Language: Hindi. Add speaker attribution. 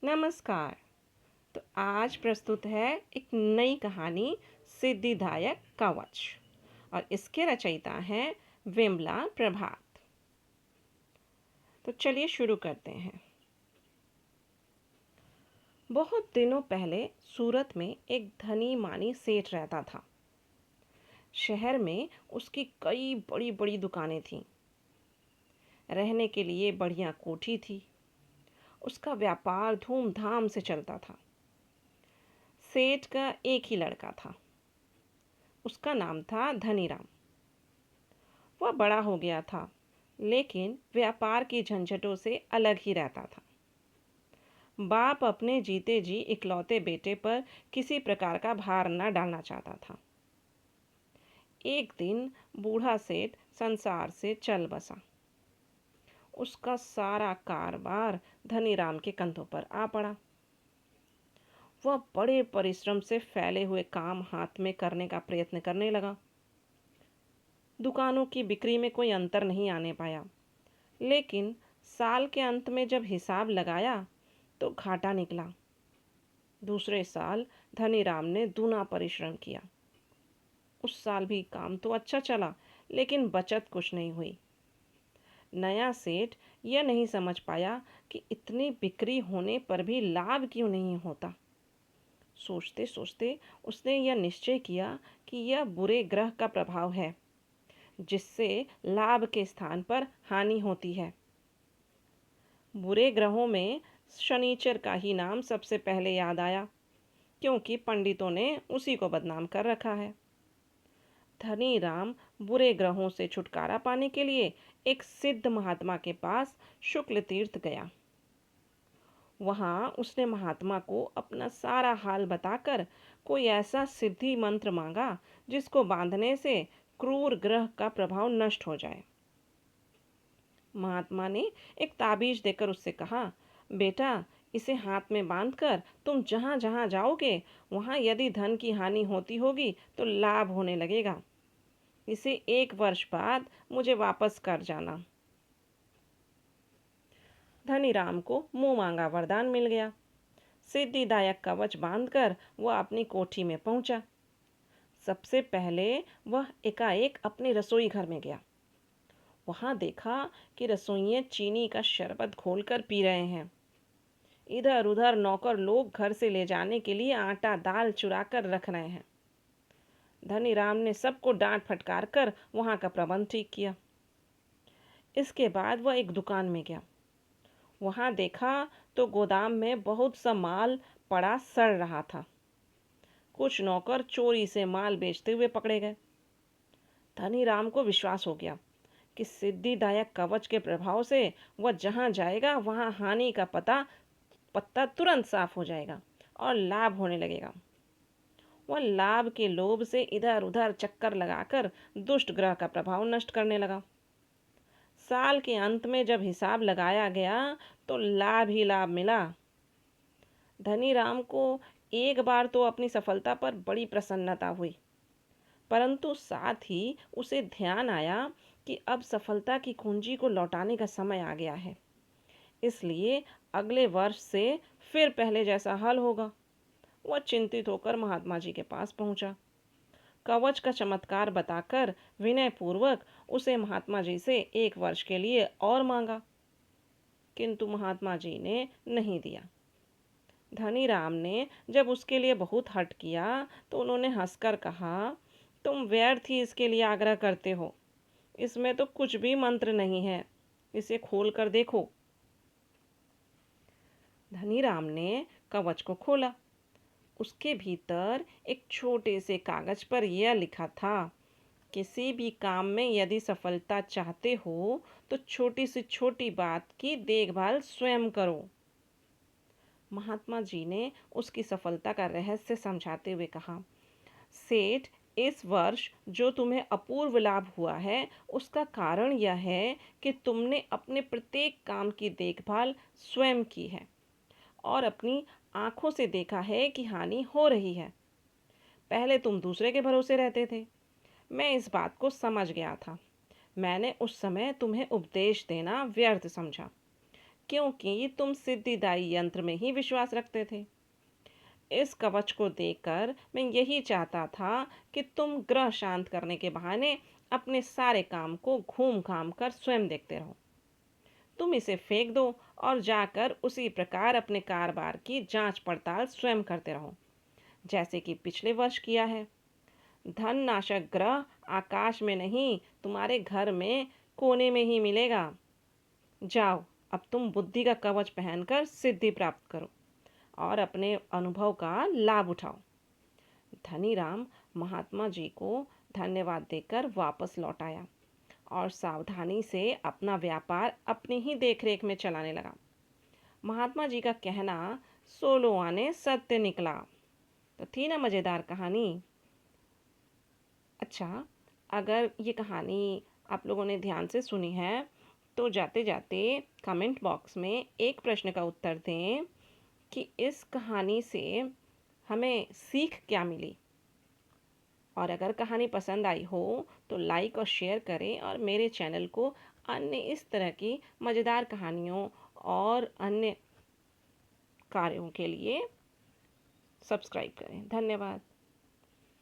Speaker 1: नमस्कार। तो आज प्रस्तुत है एक नई कहानी सिद्धिदायक कवच और इसके रचयिता हैं विमला प्रभात। तो चलिए शुरू करते हैं। बहुत दिनों पहले सूरत में एक धनी मानी सेठ रहता था। शहर में उसकी कई बड़ी बड़ी दुकानें थीं। रहने के लिए बढ़िया कोठी थी। उसका व्यापार धूमधाम से चलता था। सेठ का एक ही लड़का था। उसका नाम था धनीराम। वह बड़ा हो गया था, लेकिन व्यापार की झंझटों से अलग ही रहता था। बाप अपने जीते जी इकलौते बेटे पर किसी प्रकार का भार न डालना चाहता था। एक दिन बूढ़ा सेठ संसार से चल बसा। उसका सारा कारोबार धनीराम के कंधों पर आ पड़ा। वह बड़े परिश्रम से फैले हुए काम हाथ में करने का प्रयत्न करने लगा। दुकानों की बिक्री में कोई अंतर नहीं आने पाया, लेकिन साल के अंत में जब हिसाब लगाया तो घाटा निकला। दूसरे साल धनीराम ने दूना परिश्रम किया। उस साल भी काम तो अच्छा चला, लेकिन बचत कुछ नहीं हुई। नया सेठ यह नहीं समझ पाया कि इतनी बिक्री होने पर भी लाभ क्यों नहीं होता। सोचते सोचते उसने यह निश्चय किया कि यह बुरे ग्रह का प्रभाव है, जिससे लाभ के स्थान पर हानि होती है। बुरे ग्रहों में शनिचर का ही नाम सबसे पहले याद आया, क्योंकि पंडितों ने उसी को बदनाम कर रखा है। धनीराम बुरे ग्रहों से छुटकारा पाने के लिए एक सिद्ध महात्मा के पास शुक्ल तीर्थ गया। वहां उसने महात्मा को अपना सारा हाल बताकर कोई ऐसा सिद्धि मंत्र मांगा जिसको बांधने से क्रूर ग्रह का प्रभाव नष्ट हो जाए। महात्मा ने एक ताबीज देकर उससे कहा, बेटा, इसे हाथ में बांधकर तुम जहां जहां जाओगे वहां यदि धन की हानि होती होगी तो लाभ होने लगेगा। इसे 1 वर्ष बाद मुझे वापस कर जाना। धनीराम को मुंह मांगा वरदान मिल गया। सिद्धिदायक कवच बांधकर वह अपनी कोठी में पहुंचा। सबसे पहले वह एकाएक अपने रसोई घर में गया। वहां देखा कि रसोइये चीनी का शरबत घोलकर पी रहे हैं। इधर उधर नौकर लोग घर से ले जाने के लिए आटा दाल चुरा कर रख रहे हैं। धनीराम ने सबको डांट फटकार कर वहां का प्रबंध ठीक किया। इसके बाद वह एक दुकान में गया। वहां देखा तो गोदाम में बहुत सा माल पड़ा सड़ रहा था। कुछ नौकर चोरी से माल बेचते हुए पकड़े गए। धनीराम को विश्वास हो गया कि सिद्धिदायक कवच के प्रभाव से वह जहां जाएगा वहां हानि का पत्ता तुरंत साफ हो जाएगा और लाभ होने लगेगा। वह लाभ के लोभ से इधर उधर चक्कर लगाकर दुष्ट ग्रह का प्रभाव नष्ट करने लगा। साल के अंत में जब हिसाब लगाया गया तो लाभ ही लाभ मिला। धनीराम को एक बार तो अपनी सफलता पर बड़ी प्रसन्नता हुई, परंतु साथ ही उसे ध्यान आया कि अब सफलता की कुंजी को लौटाने का समय आ गया है। इसलिए अगले वर्ष से फिर पहले जैसा हल होगा। वह चिंतित होकर महात्मा जी के पास पहुंचा। कवच का चमत्कार बताकर विनय पूर्वक उसे महात्मा जी से 1 वर्ष के लिए और मांगा, किंतु महात्मा जी ने नहीं दिया। धनीराम ने जब उसके लिए बहुत हठ किया तो उन्होंने हंसकर कहा, तुम व्यर्थ ही इसके लिए आग्रह करते हो। इसमें तो कुछ भी मंत्र नहीं है, इसे खोल कर देखो। धनीराम ने कवच को खोला। उसके भीतर एक छोटे से कागज पर यह लिखा था, किसी भी काम में यदि सफलता चाहते हो तो छोटी से छोटी बात की देखभाल स्वयं करो। महात्मा जी ने उसकी सफलता का रहस्य समझाते हुए कहा, सेठ, इस वर्ष जो तुम्हें अपूर्व लाभ हुआ है उसका कारण यह है कि तुमने अपने प्रत्येक काम की देखभाल स्वयं की है और अपनी आंखों से देखा है कि हानि हो रही है। पहले तुम दूसरे के भरोसे रहते थे। मैं इस बात को समझ गया था। मैंने उस समय तुम्हें उपदेश देना व्यर्थ समझा, क्योंकि तुम सिद्धिदायी यंत्र में ही विश्वास रखते थे। इस कवच को देखकर मैं यही चाहता था कि तुम ग्रह शांत करने के बहाने अपने सारे काम को घूम घाम कर स्वयं देखते रहो। तुम इसे फेंक दो और जाकर उसी प्रकार अपने कारोबार की जांच पड़ताल स्वयं करते रहो, जैसे कि पिछले वर्ष किया है। धन नाशक ग्रह आकाश में नहीं, तुम्हारे घर में कोने में ही मिलेगा। जाओ, अब तुम बुद्धि का कवच पहनकर सिद्धि प्राप्त करो और अपने अनुभव का लाभ उठाओ। धनीराम महात्मा जी को धन्यवाद देकर वापस लौट आया और सावधानी से अपना व्यापार अपनी ही देखरेख में चलाने लगा। महात्मा जी का कहना सोलो आने सत्य निकला। तो थी ना मज़ेदार कहानी। अच्छा, अगर ये कहानी आप लोगों ने ध्यान से सुनी है तो जाते जाते कमेंट बॉक्स में एक प्रश्न का उत्तर दें कि इस कहानी से हमें सीख क्या मिली। और अगर कहानी पसंद आई हो तो लाइक और शेयर करें और मेरे चैनल को अन्य इस तरह की मज़ेदार कहानियों और अन्य कार्यों के लिए सब्सक्राइब करें। धन्यवाद।